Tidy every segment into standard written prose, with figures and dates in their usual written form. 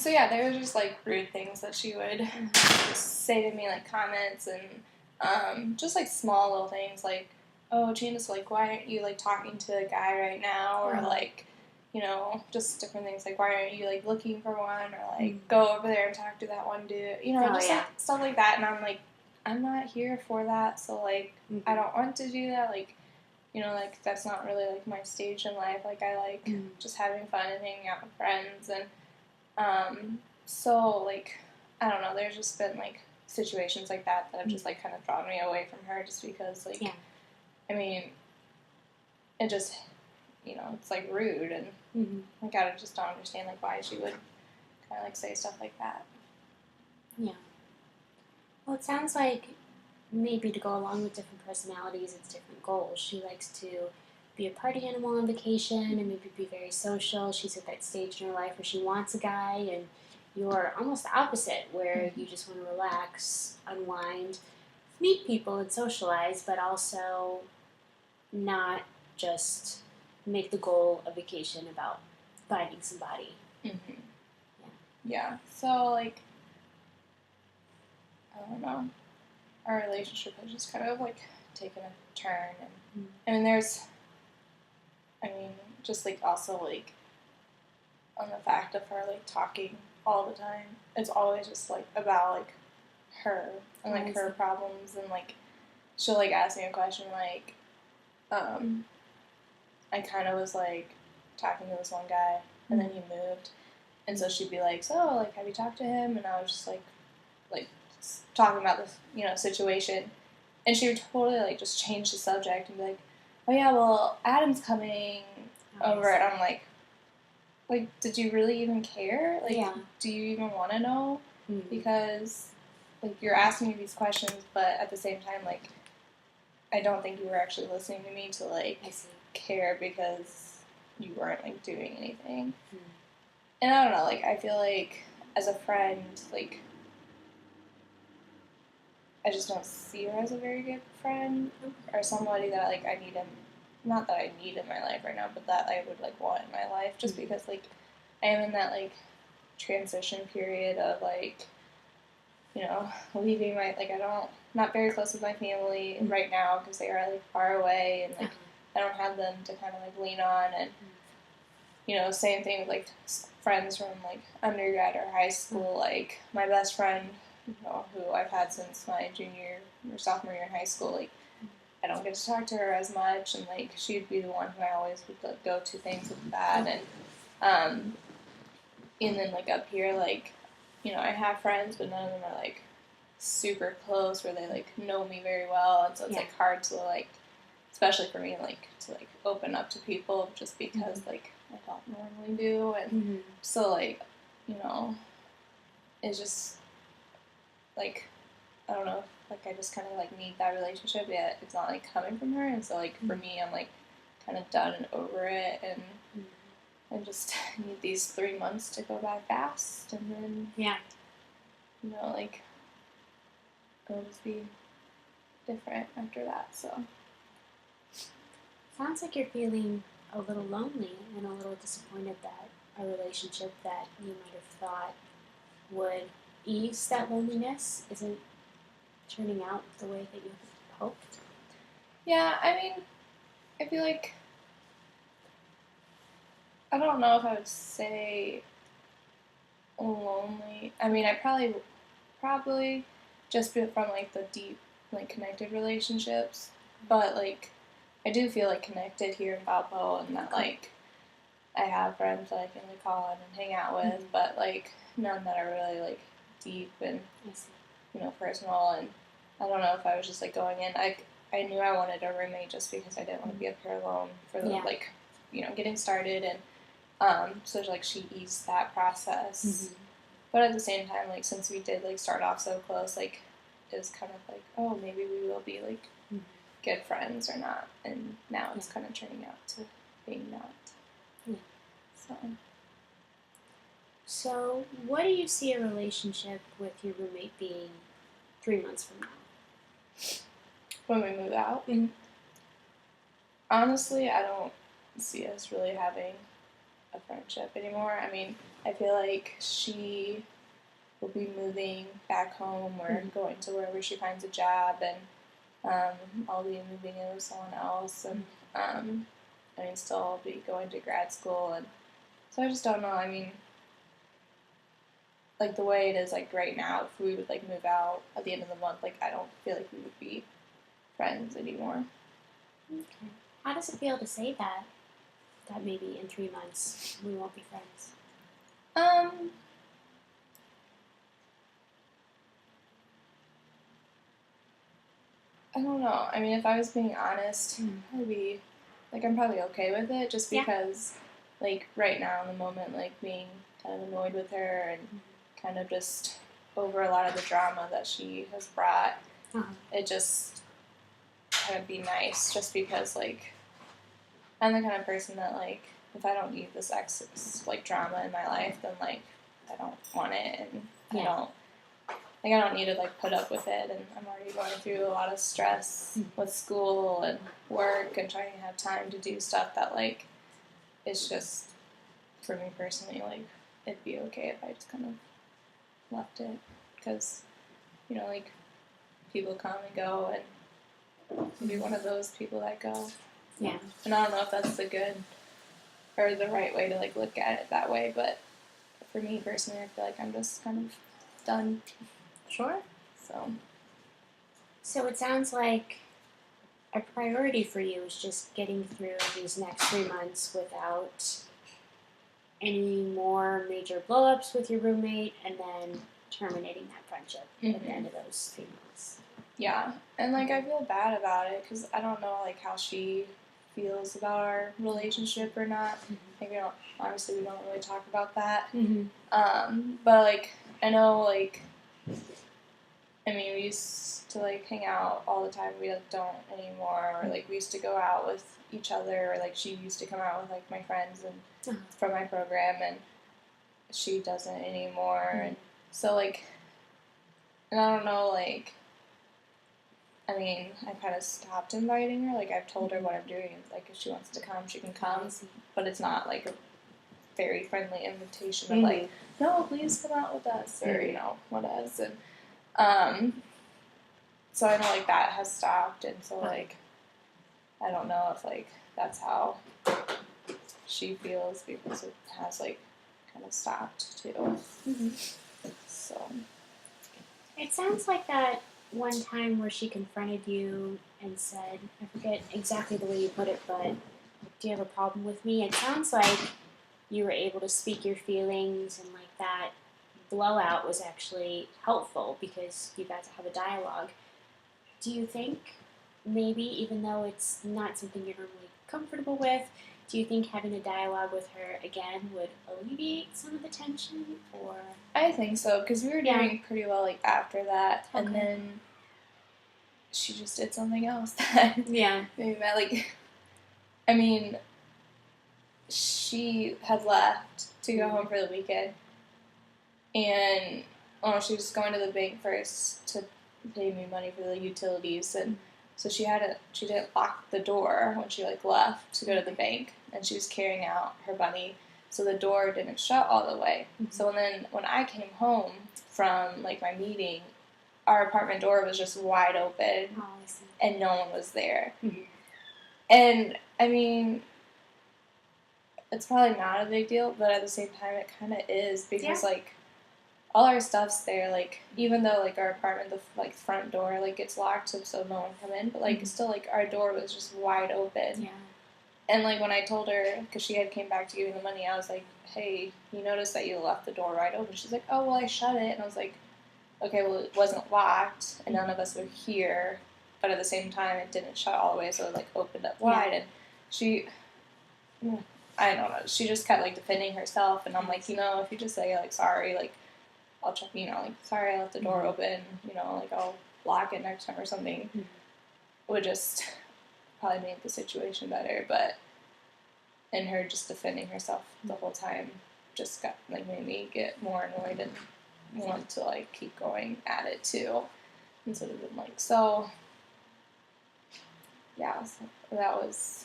So yeah, there were just like rude things that she would say to me, like comments and just like small little things like, oh, Janice, like, why aren't you like talking to a guy right now? Or like, you know, just different things like, why aren't you like looking for one? Or like, go over there and talk to that one dude. You know, just like stuff like that. And I'm like, I'm not here for that. So like, I don't want to do that. Like, you know, like that's not really like my stage in life. Like I like just having fun and hanging out with friends and. So, like, I don't know, there's just been, like, situations like that have just, like, kind of drawn me away from her just because, like, I mean, it just, you know, it's, like, rude and, like, I just don't understand, like, why she would kind of, like, say stuff like that. Yeah. Well, it sounds like maybe to go along with different personalities, it's different goals. She likes to be a party animal on vacation and maybe be very social. She's at that stage in her life where she wants a guy, and you're almost the opposite, where you just want to relax, unwind, meet people and socialize, but also not just make the goal of vacation about finding somebody. Yeah. So, like, I don't know. Our relationship has just kind of, like, taken a turn. And, I mean, just, like, also, like, on the fact of her, like, talking all the time. It's always just, like, about, like, her and, like, her problems. And, like, she'll, like, ask me a question, like, I kind of was, like, talking to this one guy, and then he moved. And so she'd be like, so, like, have you talked to him? And I was just, like, talking about this, you know, situation. And she would totally, like, just change the subject and be like, oh, yeah, well, Adam's coming over. And I'm like, did you really even care? Like, do you even want to know? Because, like, you're asking me these questions, but at the same time, like, I don't think you were actually listening to me to, like, care because you weren't, like, doing anything. And I don't know, like, I feel like as a friend, like, I just don't see her as a very good friend or somebody that, like, I need in, not that I need in my life right now, but that I would, like, want in my life just because, like, I am in that, like, transition period of, like, you know, leaving my, like, not very close with my family right now because they are, like, far away and, like, I don't have them to kind of, like, lean on and, you know, same thing with, like, friends from, like, undergrad or high school, like, my best friend, you know, who I've had since my junior or sophomore year in high school, like, I don't get to talk to her as much, and, like, she'd be the one who I always would, like, go to things with that, and then, like, up here, like, you know, I have friends, but none of them are, like, super close where they, like, know me very well, and so it's, like, hard to, like, especially for me, like, to, like, open up to people just because, like, I don't normally do, and so, like, you know, it's just, like, I don't know, like, I just kind of, like, need that relationship, yet it's not, like, coming from her, and so, like, for me, I'm, like, kind of done and over it, and I just need these 3 months to go by fast, and then, you know, like, it'll just be different after that, so. Sounds like you're feeling a little lonely and a little disappointed that a relationship that you might have thought would ease that loneliness isn't turning out the way that you hoped. Yeah, I mean, I feel like, I don't know if I would say lonely. I mean, I probably just from, like, the deep, like, connected relationships, but, like, I do feel, like, connected here in Valpo, and that, like, I have friends that I can, like, call on and hang out with, but, like, none that are really, like, deep and, you know, personal, and I don't know if I was just, like, going in, I knew I wanted a roommate just because I didn't want to be up here alone for the, like, you know, getting started, and, so, like, she eased that process, but at the same time, like, since we did, like, start off so close, like, it was kind of like, oh, maybe we will be, like, good friends or not, and now it's kind of turning out to being not. So, what do you see a relationship with your roommate being 3 months from now? When we move out? Honestly, I don't see us really having a friendship anymore. I mean, I feel like she will be moving back home or going to wherever she finds a job, and I'll be moving in with someone else, and I mean, still I'll be going to grad school, and so I just don't know. I mean, like the way it is, like right now, if we would like move out at the end of the month, like I don't feel like we would be friends anymore. Okay. How does it feel to say that? That maybe in 3 months we won't be friends. I don't know. I mean, if I was being honest, I'd be like, I'm probably okay with it, just because, like, right now in the moment, like being kind of annoyed with her and kind of just over a lot of the drama that she has brought, it just kind of be nice, just because, like, I'm the kind of person that, like, if I don't need this like drama in my life, then like I don't want it, and I don't need to like put up with it, and I'm already going through a lot of stress with school and work and trying to have time to do stuff that like it's just, for me personally, like it'd be okay if I just kind of left it, because you know, like people come and go, and I'll be one of those people that go. Yeah. And I don't know if that's the good or the right way to like look at it that way, but for me personally, I feel like I'm just kind of done. Sure. So it sounds like a priority for you is just getting through these next 3 months without any more major blow-ups with your roommate, and then terminating that friendship at the end of those 3 months. Yeah, and like I feel bad about it because I don't know like how she feels about our relationship or not. Like we don't really talk about that. But like I know like, I mean, we used to like hang out all the time. We don't anymore. Or like we used to go out with each other. Or like she used to come out with like my friends and from my program, and she doesn't anymore. And so like, and I don't know like. I mean, I kind of stopped inviting her. Like I've told her what I'm doing. Like if she wants to come, she can come. But it's not like a very friendly invitation of like, no, please come out with us, or you know what is. And so I know like that has stopped, and so like I don't know if like that's how she feels, because it has like kind of stopped too. So it sounds like that one time where she confronted you and said, I forget exactly the way you put it, but do you have a problem with me? It sounds like you were able to speak your feelings, and like that blowout was actually helpful because you got to have a dialogue. Do you think maybe, even though it's not something you're normally comfortable with, do you think having a dialogue with her again would alleviate some of the tension? Or I think so, because we were doing pretty well like after that, and then she just did something else that maybe like, I mean, she had left to go home for the weekend, and she was going to the bank first to pay me money for the utilities, and so she didn't lock the door when she like left to go to the bank, and she was carrying out her bunny, so the door didn't shut all the way. So then when I came home from like my meeting, our apartment door was just wide open, and no one was there. And I mean, it's probably not a big deal, but at the same time it kind of is, because like all our stuff's there, like even though like our apartment, the like front door like gets locked so no one come in, but like still like our door was just wide open. And like when I told her, because she had came back to give me the money, I was like, hey, you noticed that you left the door wide open? She's like, oh well, I shut it. And I was like, okay, well it wasn't locked and none of us were here, but at the same time it didn't shut all the way, so it like opened up wide. And she, I don't know, she just kept like defending herself, and I'm like, you know, if you just say like sorry, like I'll check, you know, like sorry I left the door open, you know, like I'll lock it next time or something, would just probably make the situation better. But and her just defending herself the whole time just got like made me get more annoyed and want to like keep going at it too, instead of being like, so yeah, so that was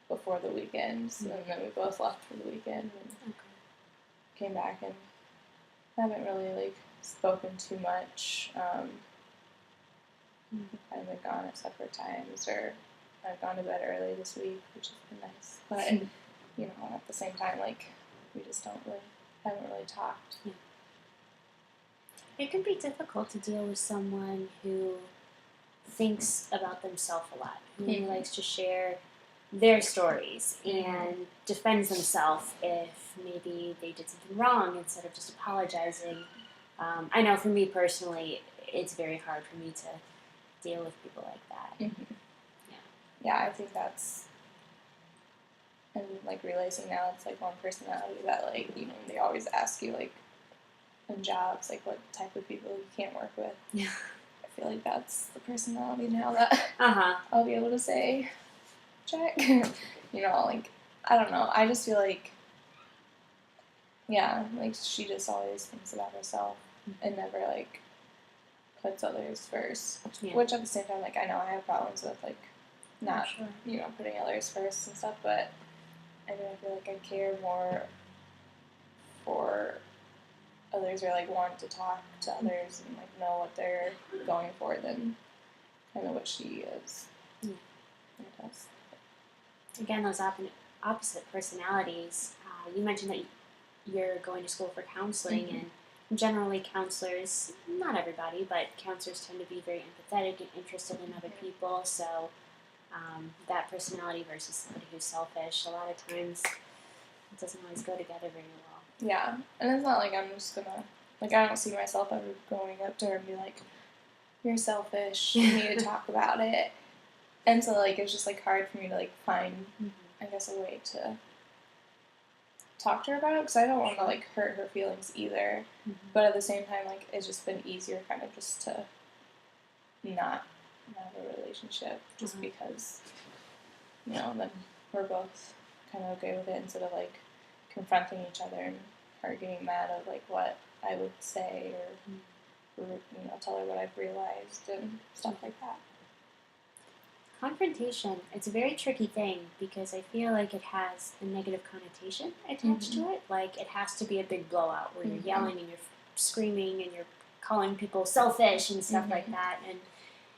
before the weekend, and then we both left for the weekend and came back, and haven't really like spoken too much. We've kind of been gone at separate times, or I've gone to bed early this week, which has been nice. But you know, at the same time, like we just haven't really talked. Yeah. It can be difficult to deal with someone who thinks about themselves a lot, who likes to share their stories and defends themselves if maybe they did something wrong instead of just apologizing. I know for me personally, it's very hard for me to deal with people like that. Yeah, I think that's, and like realizing now it's like one personality that like, you know, they always ask you like in jobs like what type of people you can't work with. Yeah. I feel like that's the personality now that I'll be able to say check. You know, like I don't know. I just feel like like she just always thinks about herself and never like puts others first. Yeah. Which at the same time, like I know I have problems with like not you know, putting others first and stuff, but I feel like I care more for others, or like want to talk to others and like know what they're going for than kind of what she is. Yeah. I guess. Again, those opposite personalities. You mentioned that you're going to school for counseling, and generally counselors, not everybody, but counselors tend to be very empathetic and interested in other people. So that personality versus somebody who's selfish, a lot of times it doesn't always go together very well. Yeah, and it's not like I'm just gonna, like I don't see myself ever going up to her and be like, you're selfish, you need to talk about it. And so like it's just like hard for me to like find, I guess, a way to talk to her about it, because I don't want to like hurt her feelings either. But at the same time, like it's just been easier kind of just to not have a relationship, just because, you know, then we're both kind of okay with it, instead of like confronting each other and her getting mad at like what I would say, or you know, tell her what I've realized and stuff like that. Confrontation, it's a very tricky thing because I feel like it has a negative connotation attached to it. Like it has to be a big blowout where you're yelling and you're screaming and you're calling people selfish and stuff like that. And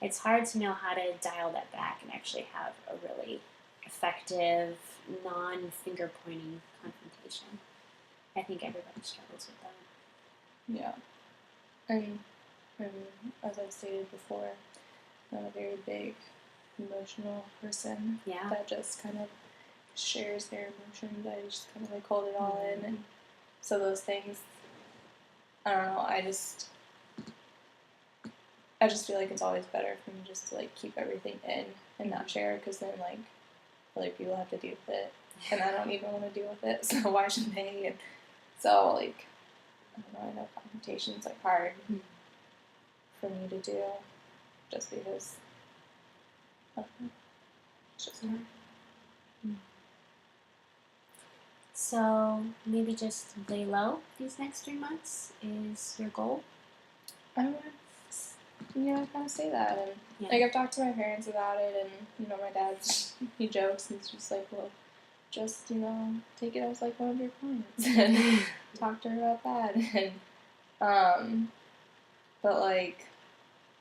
it's hard to know how to dial that back and actually have a really effective, non-finger pointing confrontation. I think everybody struggles with that. Yeah. And as I've stated before, I'm a very big emotional person that just kind of shares their emotions. I just kind of like hold it all in, and so those things, I don't know, I just feel like it's always better for me just to like keep everything in and not share, because then like other people have to deal with it, and I don't even want to deal with it, so why should they? And so like I don't know, I know confrontation's like hard for me to do, just because it's just hard. So maybe just lay low these next 3 months is your goal? I would, kind of say that, and like I've talked to my parents about it, and you know, my dad, he jokes, and he's just like, well, just take it as like one of your clients and talk to her about that, and but like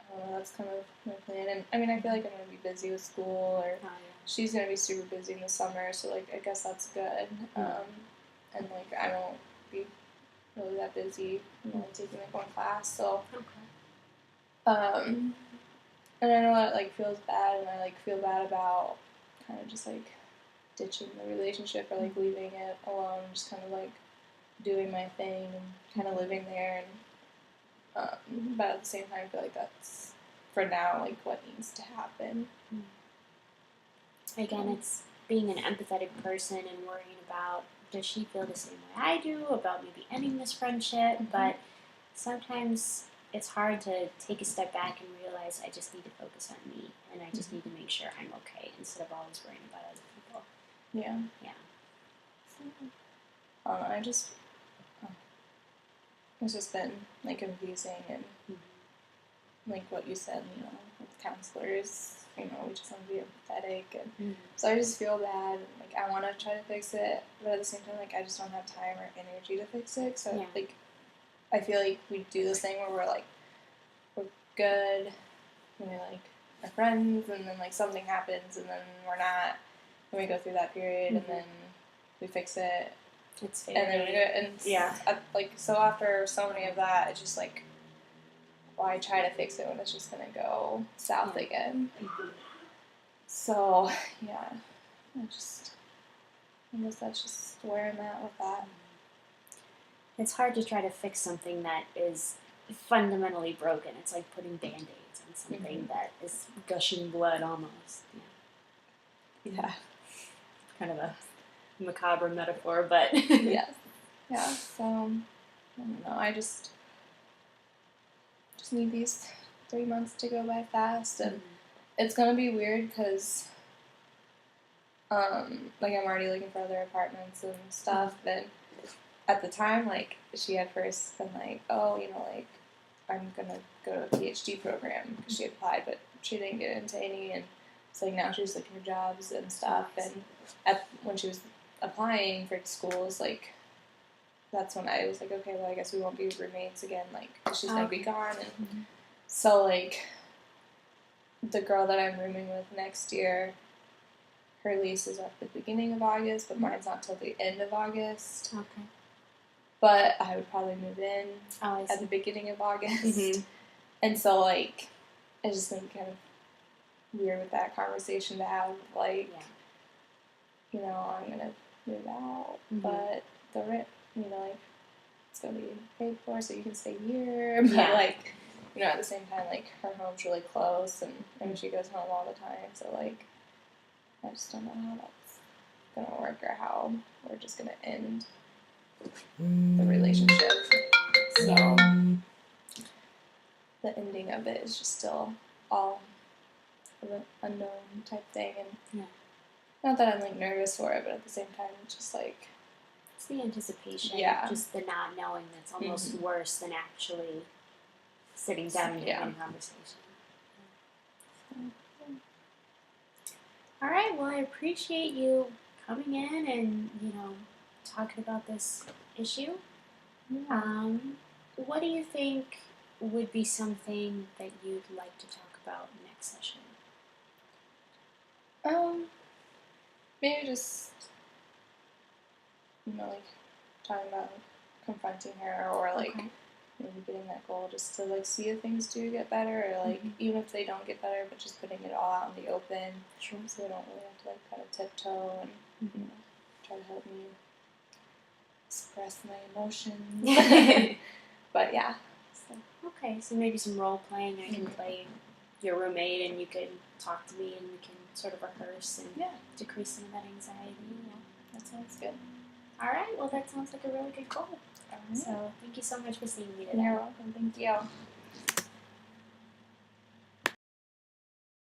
I don't know, that's kind of my plan, and I mean I feel like I'm gonna be busy with school, or she's gonna be super busy in the summer, so like I guess that's good, and like I won't be really that busy. I'm only taking like one class, so. And I know that like feels bad, and I like feel bad about kind of just like ditching the relationship, or like leaving it alone, just kind of like doing my thing and kind of living there, and but at the same time I feel like that's for now like what needs to happen. Again, it's being an empathetic person and worrying about, does she feel the same way I do about maybe ending this friendship, but sometimes it's hard to take a step back and realize I just need to focus on me, and I just need to make sure I'm okay instead of always worrying about other people. Yeah. I just it's just been like confusing, and like what you said, with counselors, we just want to be empathetic, and Mm-hmm. so I just feel bad, and, like, I want to try to fix it, but at the same time, like, I just don't have time or energy to fix it, so, Yeah. like, I feel like we do this thing where we're, like, we're good, and we're, like, are friends, and then, like, something happens, and then we're not, and we go through that period, and then we fix it, It's and then we do it, and yeah. like, so after so many of that, it's just, like, why try to fix it when it's just gonna go south again? Mm-hmm. So, yeah, I guess that's just where I'm at with that. It's hard to try to fix something that is fundamentally broken. It's like putting Band-Aids on something that is gushing blood almost. Yeah. Kind of a macabre metaphor, but Yes. Yeah, so, I don't know, I just need these 3 months to go by fast, and it's gonna be weird because, like, I'm already looking for other apartments and stuff, and at the time, like, she had first been like, oh, like, I'm gonna go to a PhD program, because she applied, but she didn't get into any, and so, like, now she's looking for jobs and stuff, and when she was applying for schools, like, that's when I was like, okay, well, I guess we won't be roommates again, like, 'cause she's gonna be gone, and so, like, the girl that I'm rooming with next year, her lease is at the beginning of August, but mine's not till the end of August. Okay. But I would probably move in at the beginning of August. Mm-hmm. And so, like, it's just been kind of weird with that conversation to have, like, I'm going to move out, but the rent, like, it's going to be paid for, so you can stay here. But, like, at the same time, like, her home's really close, and she goes home all the time, so, like, I just don't know how that's going to work or how we're just going to end the relationship. So, the ending of it is just still all an unknown type thing, and not that I'm, like, nervous for it, but at the same time, it's just, like, it's the anticipation, just the not knowing that's almost worse than actually sitting down and having a conversation. All right, well, I appreciate you coming in and, talking about this issue. Yeah. What do you think would be something that you'd like to talk about next session? Maybe just, like, talking about confronting her, or, like, maybe getting that goal just to, like, see if things do get better, or, like, even if they don't get better, but just putting it all out in the open, so they don't really have to, like, kind of tiptoe and, try to help me express my emotions. But, yeah. So. Okay, so maybe some role playing. I can play your roommate, and you can talk to me, and we can sort of rehearse and decrease some of that anxiety. Yeah, that sounds good. All right, well, that sounds like a really good goal. So thank you so much for seeing me today. You're welcome. Thank you.